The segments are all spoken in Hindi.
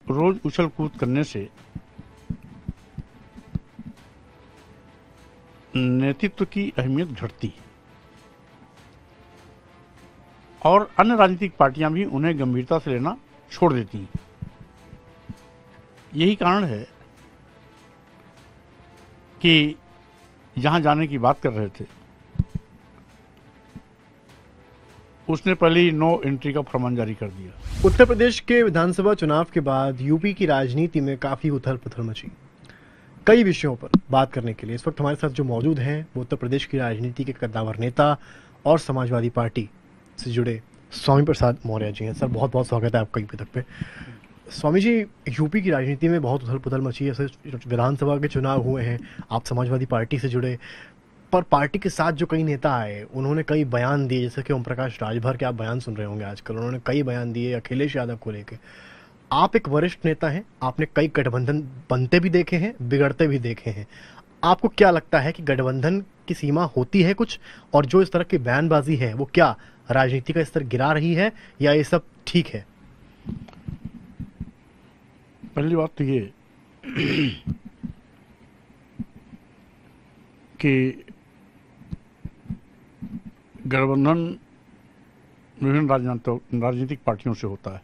रोज उछल कूद करने से नेतृत्व की अहमियत घटती है और अन्य राजनीतिक पार्टियां भी उन्हें गंभीरता से लेना छोड़ देती हैं। यही कारण है कि जहां जाने की बात कर रहे थे उसने पहले ही नो एंट्री का फरमान जारी कर दिया। उत्तर प्रदेश के विधानसभा चुनाव के बाद यूपी की राजनीति में काफी उथल पुथल मची। कई विषयों पर बात करने के लिए इस वक्त हमारे साथ जो मौजूद हैं वो उत्तर प्रदेश की राजनीति के कद्दावर नेता और समाजवादी पार्टी से जुड़े स्वामी प्रसाद मौर्य जी हैं। सर, बहुत बहुत स्वागत है आपका यूपी तक पे। स्वामी जी, यूपी की राजनीति में बहुत उथल पुथल मची है। विधानसभा के चुनाव हुए हैं, आप समाजवादी पार्टी से जुड़े, पर पार्टी के साथ जो कई नेता आए उन्होंने कई बयान दिए, जैसे कि ओम प्रकाश राजभर के आप बयान सुन रहे होंगे आजकल। उन्होंने कई बयान दिए अखिलेश यादव को लेकर। आप एक वरिष्ठ नेता हैं, आपने कई गठबंधन बनते भी देखे हैं, बिगड़ते भी देखे हैं। आपको क्या लगता है कि गठबंधन की सीमा होती है कुछ, और जो इस तरह की बयानबाजी है वो क्या राजनीति का स्तर गिरा रही है या ये सब ठीक है? पहली बात तो ये कि गठबंधन विभिन्न राजनीतिक पार्टियों से होता है।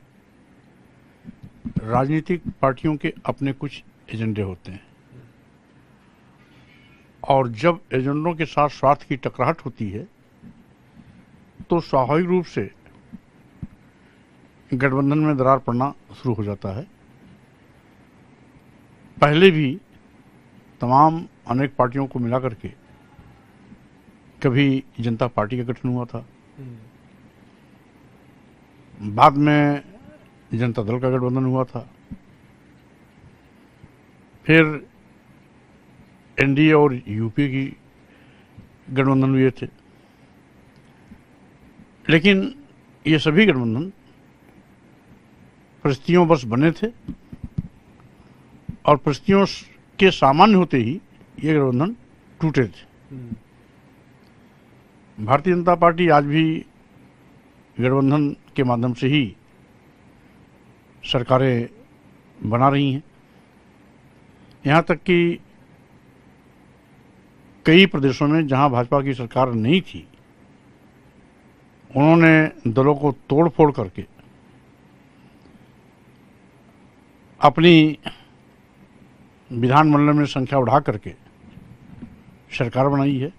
राजनीतिक पार्टियों के अपने कुछ एजेंडे होते हैं और जब एजेंडों के साथ स्वार्थ की टकराहट होती है तो स्वाभाविक रूप से गठबंधन में दरार पड़ना शुरू हो जाता है। पहले भी तमाम अनेक पार्टियों को मिला करके कभी जनता पार्टी का गठन हुआ था, बाद में जनता दल का गठबंधन हुआ था, फिर एनडीए और यूपी की गठबंधन हुए थे। लेकिन ये सभी गठबंधन परिस्थितियों बस बने थे और परिस्थितियों के सामान्य होते ही ये गठबंधन टूटे थे। भारतीय जनता पार्टी आज भी गठबंधन के माध्यम से ही सरकारें बना रही हैं। यहाँ तक कि कई प्रदेशों में जहाँ भाजपा की सरकार नहीं थी, उन्होंने दलों को तोड़ फोड़ करके अपनी विधानमंडल में संख्या बढ़ा करके सरकार बनाई है।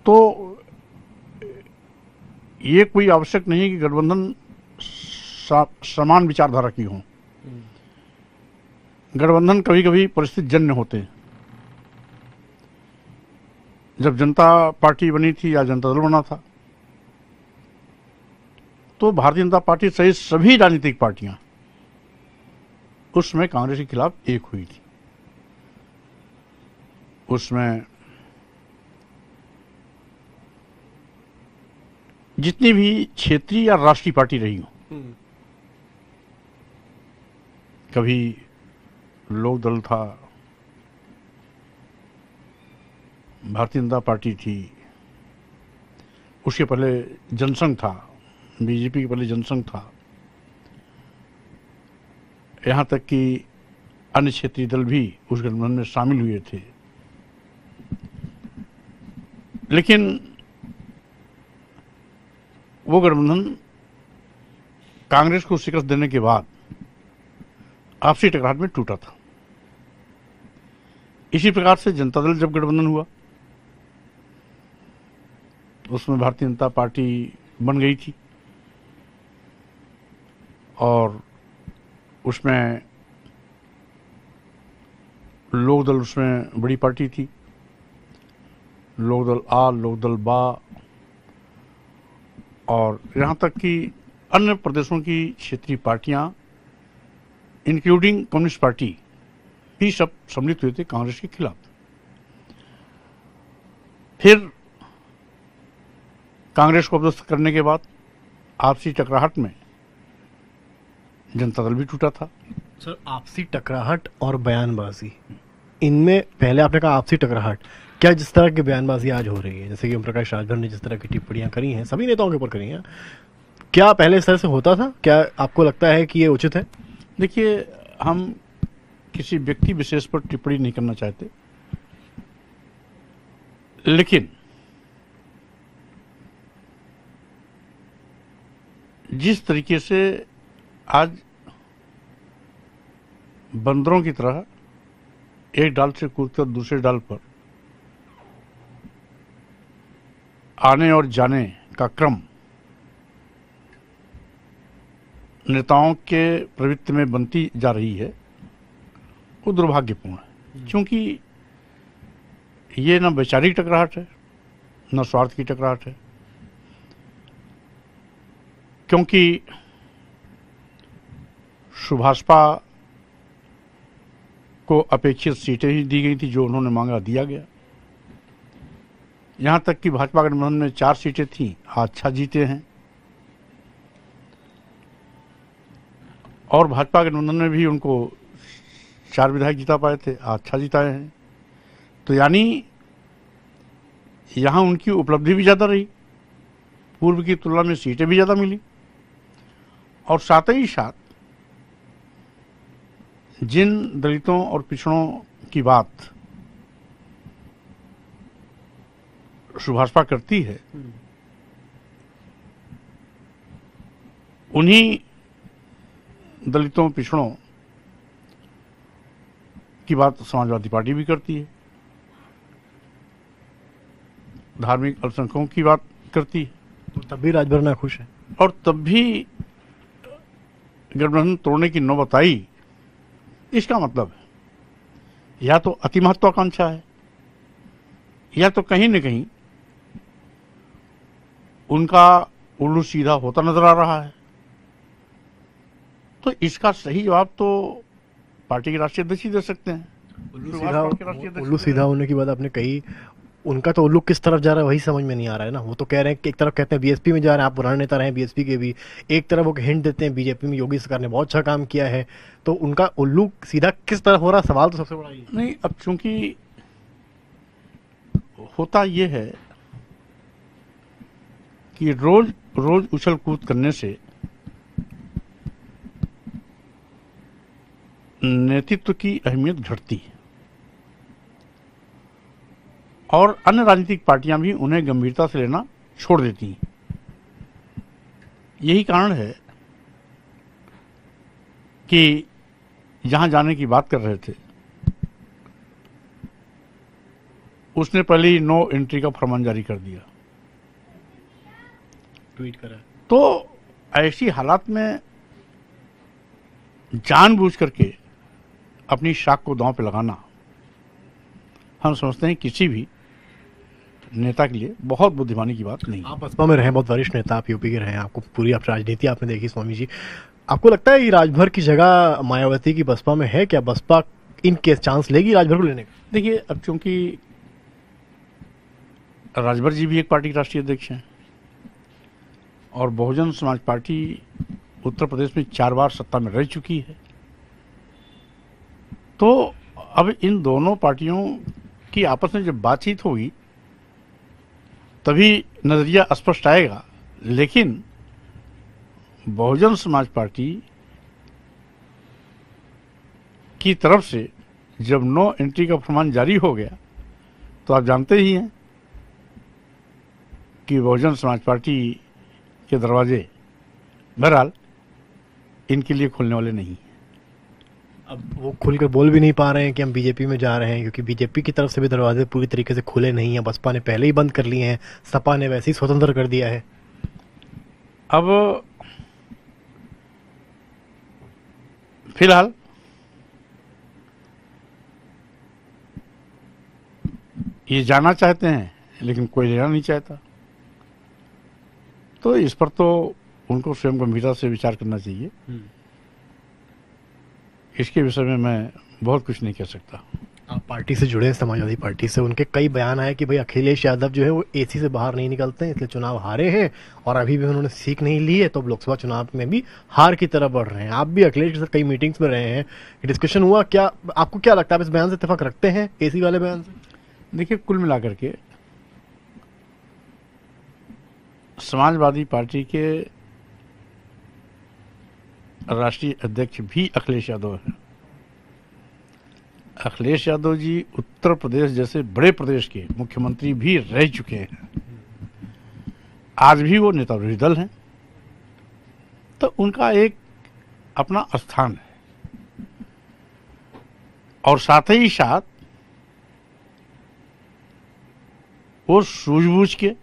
तो ये कोई आवश्यक नहीं कि गठबंधन समान विचारधारा की हो। गठबंधन कभी कभी परिस्थिति जन्य होते हैं। जब जनता पार्टी बनी थी या जनता दल बना था तो भारतीय जनता पार्टी सहित सभी राजनीतिक पार्टियां उसमें कांग्रेस के खिलाफ एक हुई थी। उसमें जितनी भी क्षेत्रीय या राष्ट्रीय पार्टी रही हो, कभी लोक दल था, भारतीय जनता पार्टी थी, उसके पहले जनसंघ था, बीजेपी के पहले जनसंघ था, यहाँ तक कि अन्य क्षेत्रीय दल भी उस गठबंधन में शामिल हुए थे। लेकिन वो गठबंधन कांग्रेस को शिकस्त देने के बाद आपसी टकराहट में टूटा था। इसी प्रकार से जनता दल जब गठबंधन हुआ उसमें भारतीय जनता पार्टी बन गई थी और उसमें लोक दल उसमें बड़ी पार्टी थी। लोक दल आ, लोक दल बा और यहाँ तक कि अन्य प्रदेशों की क्षेत्रीय पार्टियां इंक्लूडिंग कम्युनिस्ट पार्टी भी सब सम्मिलित हुए थे कांग्रेस के खिलाफ। फिर कांग्रेस को पदस्थ करने के बाद आपसी टकराहट में जनता दल भी टूटा था। सर, आपसी टकराहट और बयानबाजी, इनमें पहले आपने कहा आपसी टकराहट, क्या जिस तरह की बयानबाजी आज हो रही है, जैसे कि ओम प्रकाश राजभर ने जिस तरह की टिप्पणियां करी हैं, सभी नेताओं के ऊपर करी हैं, क्या पहले इस तरह से होता था? क्या आपको लगता है कि ये उचित है? देखिए, हम किसी व्यक्ति विशेष पर टिप्पणी नहीं करना चाहते, लेकिन जिस तरीके से आज बंदरों की तरह एक डाल से कूदकर दूसरे डाल पर आने और जाने का क्रम नेताओं के प्रवृत्ति में बनती जा रही है, वो दुर्भाग्यपूर्ण है। क्योंकि ये न वैचारिक टकराहट है, न स्वार्थ की टकराहट है। क्योंकि सुभाषपा को अपेक्षित सीटें ही दी गई थी, जो उन्होंने मांगा दिया गया। यहां तक कि भाजपा गठबंधन में 4 सीटें थीं, अच्छा जीते हैं। और भाजपा गठबंधन में भी उनको 4 विधायक जिता पाए थे, अच्छा जिताए हैं। तो यानी यहां उनकी उपलब्धि भी ज़्यादा रही, पूर्व की तुलना में सीटें भी ज़्यादा मिली। और साथ ही साथ जिन दलितों और पिछड़ों की बात सुभाषपा करती है, उन्हीं दलितों पिछड़ों की बात समाजवादी पार्टी भी करती है, धार्मिक अल्पसंख्यकों की बात करती है। तो तब भी राजभर ना खुश है, और तब भी गठबंधन तोड़ने की नौबत आई। इसका मतलब है या तो अति महत्वाकांक्षा है, या तो कहीं न कहीं उनका उल्लू सीधा होता नजर आ रहा है। तो इसका सही जवाब तो पार्टी के राष्ट्रीय अध्यक्ष ही दे सकते हैं। उल्लू सीधा होने की बात आपने कही, उनका तो उल्लू किस तरफ जा रहा है वही समझ में नहीं आ रहा है ना। वो तो कह रहे हैं कि एक तरफ कहते हैं बीएसपी में जा रहे हैं, आप पुराने नेता रहे हैं बीएसपी के भी, एक तरफ वो हिंट देते हैं बीजेपी में योगी सरकार ने बहुत अच्छा काम किया है। तो उनका उल्लू सीधा किस तरफ हो रहा है, सवाल तो सबसे बड़ा ये नहीं। अब चूंकि होता ये है कि रोज रोज उछल कूद करने से नेतृत्व की अहमियत घटती है, और अन्य राजनीतिक पार्टियां भी उन्हें गंभीरता से लेना छोड़ देती हैं। यही कारण है कि जहां जाने की बात कर रहे थे, उसने पहले ही नो एंट्री का फरमान जारी कर दिया, ट्वीट करा। तो ऐसी हालात में जानबूझ करके अपनी शाख को दांव पे लगाना, हम समझते हैं किसी भी नेता के लिए बहुत बुद्धिमानी की बात नहीं। आप बसपा में रहे, बहुत वरिष्ठ नेता, आप यूपी के रहे हैं, आपको पूरी आप राजनीति आपने देखी स्वामी जी। आपको लगता है कि राजभर की जगह मायावती की बसपा में है? क्या बसपा इन केस चांस लेगी राजभर को लेने का? देखिए, अब चूंकि राजभर जी भी एक पार्टी के राष्ट्रीय अध्यक्ष हैं, और बहुजन समाज पार्टी उत्तर प्रदेश में 4 बार सत्ता में रह चुकी है, तो अब इन दोनों पार्टियों की आपस में जब बातचीत होगी तभी नजरिया स्पष्ट आएगा। लेकिन बहुजन समाज पार्टी की तरफ से जब नो एंट्री का फरमान जारी हो गया, तो आप जानते ही हैं कि बहुजन समाज पार्टी के दरवाजे बहरहाल इनके लिए खुलने वाले नहीं। अब वो खुलकर बोल भी नहीं पा रहे हैं कि हम बीजेपी में जा रहे हैं, क्योंकि बीजेपी की तरफ से भी दरवाजे पूरी तरीके से खुले नहीं हैं। बसपा ने पहले ही बंद कर लिए हैं, सपा ने वैसे ही स्वतंत्र कर दिया है। अब फिलहाल ये जाना चाहते हैं, लेकिन कोई लेना नहीं चाहता, तो इस पर तो उनको स्वयं गंभीरता से विचार करना चाहिए। इसके विषय में मैं बहुत कुछ नहीं कह सकता। आप पार्टी से जुड़े हैं, समाजवादी पार्टी से, उनके कई बयान आए कि भाई अखिलेश यादव जो है वो एसी से बाहर नहीं निकलते हैं, इसलिए चुनाव हारे हैं, और अभी भी उन्होंने सीख नहीं ली है, तो अब लोकसभा चुनाव में भी हार की तरफ बढ़ रहे हैं। आप भी अखिलेश के साथ कई मीटिंग्स में रहे हैं, डिस्कशन हुआ, क्या आपको क्या लगता है, आप इस बयान से इत्तेफाक रखते हैं, एसी वाले बयान से? देखिए, कुल मिलाकर के समाजवादी पार्टी के राष्ट्रीय अध्यक्ष भी अखिलेश यादव हैं। अखिलेश यादव जी उत्तर प्रदेश जैसे बड़े प्रदेश के मुख्यमंत्री भी रह चुके हैं। आज भी वो नेता विरोधी दल हैं, तो उनका एक अपना स्थान है। और साथ ही साथ वो सूझबूझ के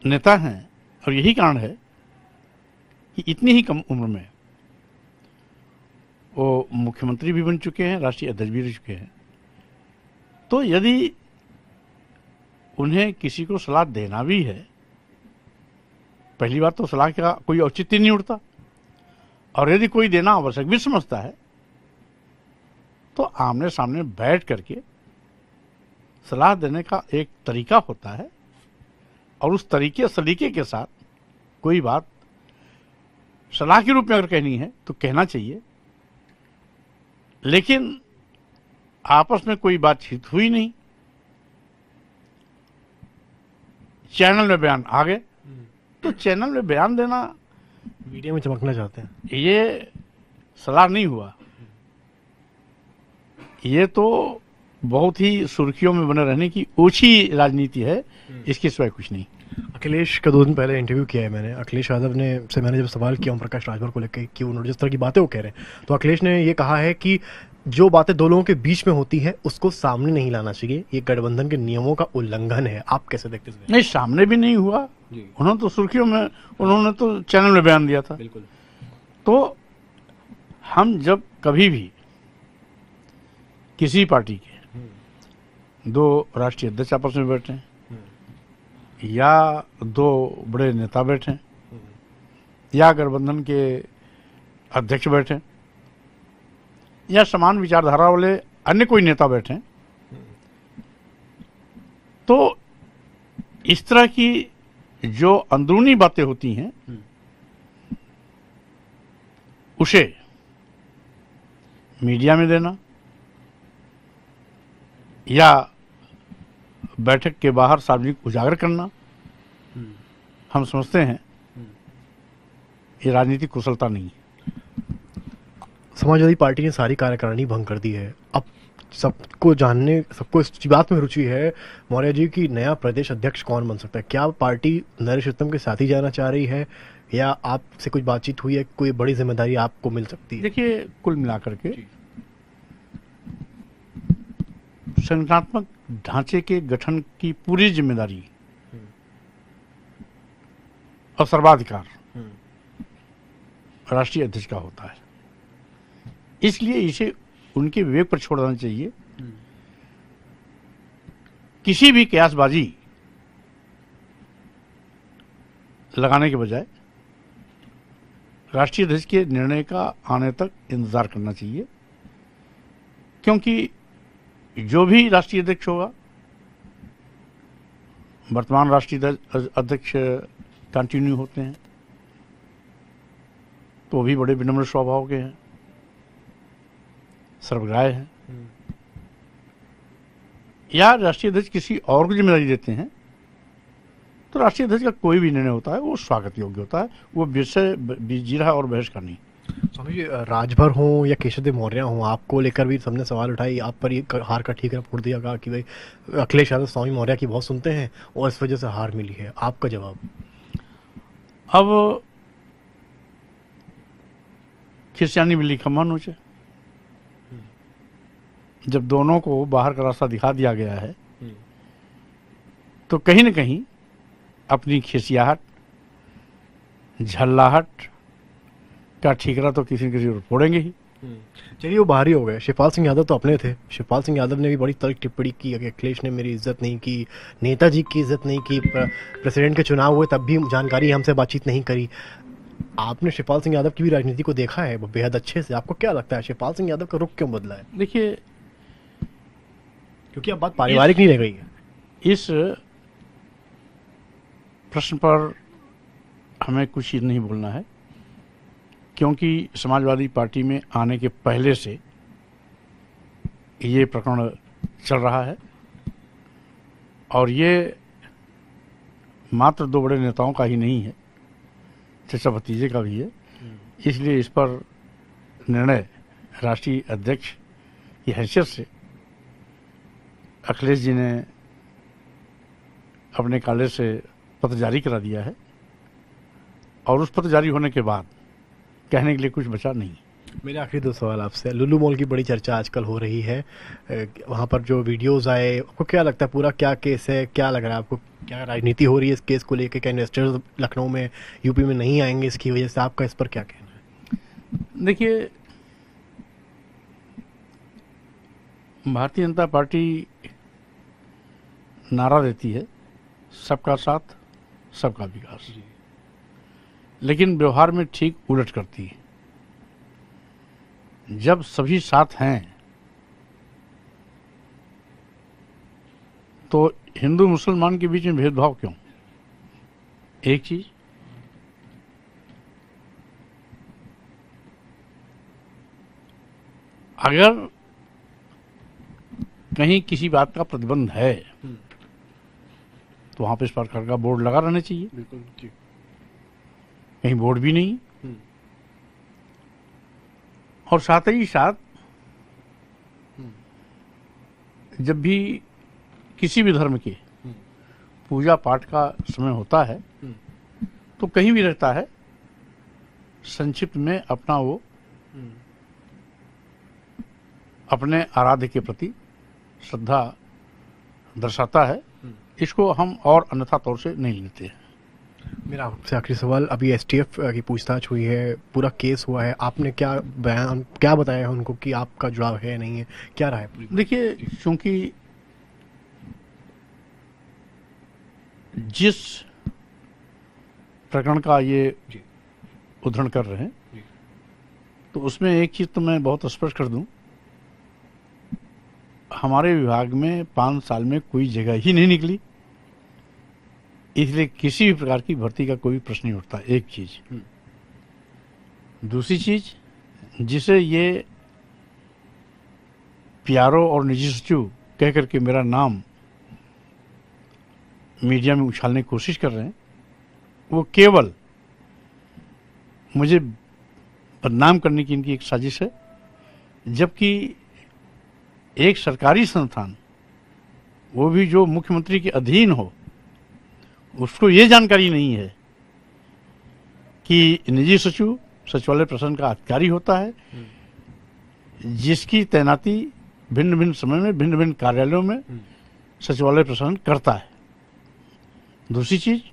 नेता हैं, और यही कारण है कि इतनी ही कम उम्र में वो मुख्यमंत्री भी बन चुके हैं, राष्ट्रीय अध्यक्ष भी रह चुके हैं। तो यदि उन्हें किसी को सलाह देना भी है, पहली बात तो सलाह का कोई औचित्य नहीं उठता, और यदि कोई देना आवश्यक भी समझता है तो आमने सामने बैठ करके सलाह देने का एक तरीका होता है, और उस सलीके के साथ कोई बात सलाह के रूप में अगर कहनी है तो कहना चाहिए। लेकिन आपस में कोई बातचीत हुई नहीं, चैनल में बयान आ गए, तो चैनल में बयान देना, मीडिया में चमकना चाहते हैं, ये सलाह नहीं हुआ। ये तो बहुत ही सुर्खियों में बने रहने की ओछी राजनीति है, इसके सिवाय कुछ नहीं। अखिलेश का 2 दिन पहले इंटरव्यू किया है मैंने। अखिलेश यादव ने से मैंने जब सवाल किया ओम प्रकाश राजभर को लेकर कि उन्होंने जिस तरह की बातें वो कह रहे हैं, तो अखिलेश ने ये कहा है कि जो बातें 2 लोगों के बीच में होती है उसको सामने नहीं लाना चाहिए, ये गठबंधन के नियमों का उल्लंघन है। आप कैसे देखते हैं? नहीं, सामने भी नहीं हुआ, उन्होंने तो सुर्खियों में, उन्होंने तो चैनल में बयान दिया था। बिल्कुल। तो हम जब कभी भी किसी पार्टी के 2 राष्ट्रीय अध्यक्ष आपस में बैठे या 2 बड़े नेता बैठे या गठबंधन के अध्यक्ष बैठे या समान विचारधारा वाले अन्य कोई नेता बैठे, तो इस तरह की जो अंदरूनी बातें होती हैं उसे मीडिया में देना या बैठक के बाहर सार्वजनिक उजागर करना, हम समझते हैं ये राजनीतिक कुशलता नहीं है। समाजवादी पार्टी ने सारी कार्यकारिणी भंग कर दी है। अब सबको इस बात में रुचि है मौर्य जी की नया प्रदेश अध्यक्ष कौन बन सकता है। क्या पार्टी नरेश उत्तम के साथ ही जाना चाह रही है या आपसे कुछ बातचीत हुई है, कोई बड़ी जिम्मेदारी आपको मिल सकती है? देखिए, कुल मिलाकर के संगठनात्मक ढांचे के गठन की पूरी जिम्मेदारी और सर्वाधिकार राष्ट्रीय अध्यक्ष का होता है। इसलिए इसे उनके विवेक पर छोड़ देना चाहिए। किसी भी कयासबाजी लगाने के बजाय राष्ट्रीय अध्यक्ष के निर्णय का आने तक इंतजार करना चाहिए, क्योंकि जो भी राष्ट्रीय अध्यक्ष होगा, वर्तमान राष्ट्रीय अध्यक्ष कंटिन्यू होते हैं तो वो भी बड़े विनम्र स्वभाव के हैं, सर्वग्राही हैं, या राष्ट्रीय अध्यक्ष किसी और को जिम्मेदारी देते हैं तो राष्ट्रीय अध्यक्ष का कोई भी निर्णय होता है वो स्वागत योग्य होता है, वो विषय जीरा और बहस का नहीं। स्वामी जी, राजभर हो या केशव देव मौर्य हो, आपको लेकर भी सबने सवाल उठाई, आप पर ये हार का ठीकरा फोड़ दिया, कहा कि भाई अखिलेश यादव स्वामी मौर्य की बहुत सुनते हैं और इस वजह से हार मिली है। आपका जवाब? अब खिसियानी बिल्ली खम्मा नोचे, जब दोनों को बाहर का रास्ता दिखा दिया गया है तो कहीं न कहीं अपनी खिसियाहट, झल्लाहट का ठीकरा तो किसी न किसी को फोड़ेंगे ही। चलिए, वो बाहरी हो गए। शिवपाल सिंह यादव तो अपने थे। शिवपाल सिंह यादव ने भी बड़ी तल्ख टिप्पणी की कि अखिलेश ने मेरी इज्जत नहीं की, नेताजी की इज्जत नहीं की, प्रेसिडेंट के चुनाव हुए तब भी जानकारी हमसे बातचीत नहीं करी। आपने शिवपाल सिंह यादव की भी राजनीति को देखा है वो बेहद अच्छे से, आपको क्या लगता है शिवपाल सिंह यादव का रुख क्यों बदला है? देखिए, क्योंकि अब बात पारिवारिक नहीं रह गई है। इस प्रश्न पर हमें कुछ ही नहीं बोलना है, क्योंकि समाजवादी पार्टी में आने के पहले से ये प्रकरण चल रहा है और ये मात्र 2 बड़े नेताओं का ही नहीं है, चचा भतीजे का भी है, इसलिए इस पर निर्णय राष्ट्रीय अध्यक्ष की हैसियत से अखिलेश जी ने अपने कार्यालय से पत्र जारी करा दिया है और उस पत्र जारी होने के बाद कहने के लिए कुछ बचा नहीं। मेरे आखिरी दो सवाल आपसे। लुल्लू मॉल की बड़ी चर्चा आजकल हो रही है, वहाँ पर जो वीडियोस आए, आपको क्या लगता है पूरा क्या केस है, क्या लग रहा है आपको, क्या राजनीति हो रही है इस केस को लेकर? क्या इन्वेस्टर्स लखनऊ में यूपी में नहीं आएंगे इसकी वजह से? आपका इस पर क्या कहना है? देखिए, भारतीय जनता पार्टी नारा देती है सबका साथ सबका विकास, लेकिन व्यवहार में ठीक उलट करती है। जब सभी साथ हैं तो हिंदू मुसलमान के बीच में भेदभाव क्यों? एक चीज, अगर कहीं किसी बात का प्रतिबंध है तो वहां पे इस प्रकार का बोर्ड लगा रहना चाहिए। बिल्कुल जी। कहीं बोर्ड भी नहीं, और साथ ही साथ जब भी किसी भी धर्म के पूजा पाठ का समय होता है तो कहीं भी रहता है संक्षिप्त में अपना वो अपने आराध्य के प्रति श्रद्धा दर्शाता है। इसको हम और अन्यथा तौर से नहीं लेते हैं। मेरा आपसे आखिरी सवाल, अभी एसटीएफ की पूछताछ हुई है, पूरा केस हुआ है, आपने क्या बयान क्या बताया है उनको कि आपका जुड़ाव है नहीं है, क्या रहा है? देखिए, क्योंकि जिस प्रकरण का ये उद्धरण कर रहे हैं तो उसमें एक चीज तो मैं बहुत स्पष्ट कर दूं, हमारे विभाग में 5 साल में कोई जगह ही नहीं निकली, इसलिए किसी भी प्रकार की भर्ती का कोई प्रश्न नहीं उठता। एक चीज। दूसरी चीज, जिसे ये प्यारो और निजी सचिव कह करके मेरा नाम मीडिया में उछालने की कोशिश कर रहे हैं, वो केवल मुझे बदनाम करने की इनकी एक साजिश है। जबकि एक सरकारी संस्थान, वो भी जो मुख्यमंत्री के अधीन हो, उसको ये जानकारी नहीं है कि निजी सचिव सचिवालय प्रशासन का अधिकारी होता है, जिसकी तैनाती भिन्न भिन्न समय में भिन्न भिन्न कार्यालयों में सचिवालय प्रशासन करता है। दूसरी चीज,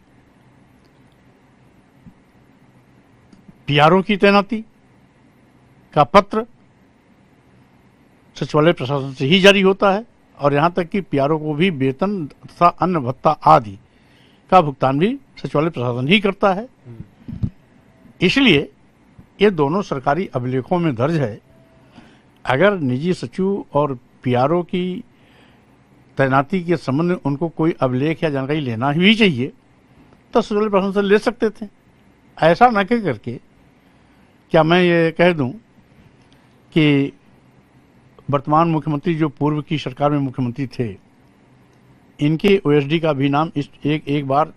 पीआरओ की तैनाती का पत्र सचिवालय प्रशासन से ही जारी होता है, और यहां तक कि पीआरओ को भी वेतन तथा अन्य भत्ता आदि का भुगतान भी सचिवालय प्रशासन ही करता है। इसलिए ये दोनों सरकारी अभिलेखों में दर्ज है। अगर निजी सचिव और पीआरओ की तैनाती के संबंध में उनको कोई अभिलेख या जानकारी लेना ही चाहिए तो सचिवालय प्रशासन से ले सकते थे। ऐसा न कह करके क्या मैं ये कह दूं कि वर्तमान मुख्यमंत्री जो पूर्व की सरकार में मुख्यमंत्री थे, इनके ओएसडी का भी नाम एक बार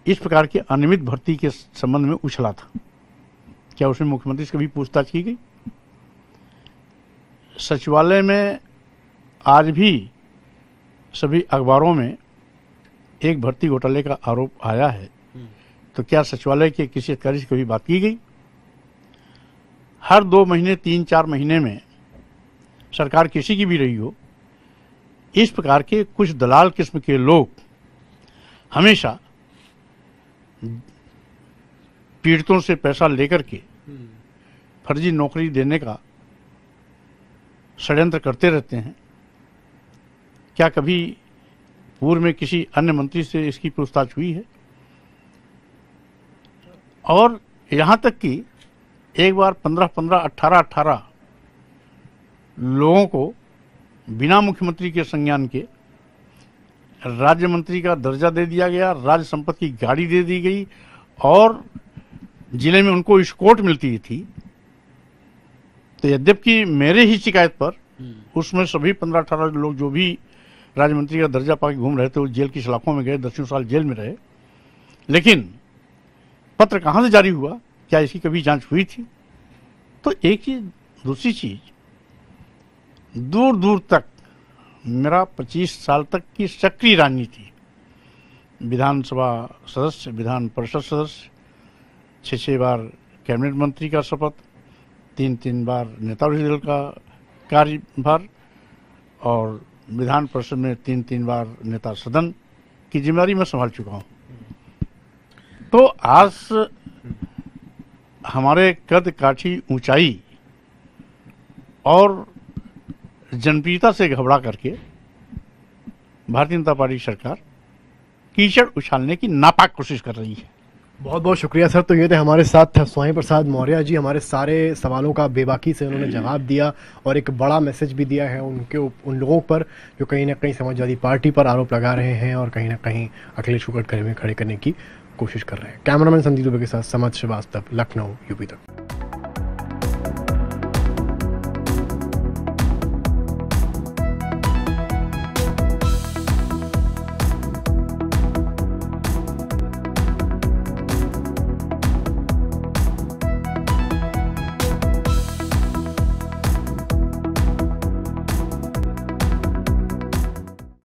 इस प्रकार के अनियमित भर्ती के संबंध में उछला था। क्या उसमें मुख्यमंत्री से कभी पूछताछ की गई? सचिवालय में आज भी सभी अखबारों में एक भर्ती घोटाले का आरोप आया है, तो क्या सचिवालय के किसी अधिकारी से कभी बात की गई? हर 2 महीने 3-4 महीने में सरकार किसी की भी रही हो, इस प्रकार के कुछ दलाल किस्म के लोग हमेशा पीड़ितों से पैसा लेकर के फर्जी नौकरी देने का षड्यंत्र करते रहते हैं। क्या कभी पूर्व में किसी अन्य मंत्री से इसकी पूछताछ हुई है? और यहां तक कि एक बार 15-15, 18-18 लोगों को बिना मुख्यमंत्री के संज्ञान के राज्य मंत्री का दर्जा दे दिया गया, राज्य संपत्ति की गाड़ी दे दी गई, और जिले में उनको स्कॉट मिलती थी। तो यद्यपि मेरे ही शिकायत पर उसमें सभी 15-18 लोग जो भी राज्य मंत्री का दर्जा पाके घूम रहे थे, वो जेल की सलाखों में गए, 10 साल जेल में रहे। लेकिन पत्र कहाँ से जारी हुआ, क्या इसकी कभी जांच हुई थी? तो एक चीज, दूसरी चीज, दूर दूर तक मेरा 25 साल तक की सक्रिय राजनीति, विधानसभा सदस्य, विधान परिषद सदस्य, 6 बार कैबिनेट मंत्री का शपथ, 3 बार नेता विरोधी दल का कार्यभार और विधान परिषद में 3 बार नेता सदन की जिम्मेदारी मैं संभाल चुका हूं। तो आज हमारे कद काठी, ऊंचाई और जनप्रियता से घबरा करके भारतीय जनता पार्टी सरकार कीचड़ उछालने की नापाक कोशिश कर रही है। बहुत बहुत शुक्रिया सर। तो ये थे हमारे साथ स्वामी प्रसाद मौर्य जी। हमारे सारे सवालों का बेबाकी से उन्होंने जवाब दिया और एक बड़ा मैसेज भी दिया है उन लोगों पर जो कहीं ना कहीं समाजवादी पार्टी पर आरोप लगा रहे हैं और कहीं ना कहीं अखिलेश को कटघरे में खड़े करने की कोशिश कर रहे हैं। कैमरामैन संदीप दुबे के साथ समझ श्रीवास्तव, लखनऊ, यूपी तक।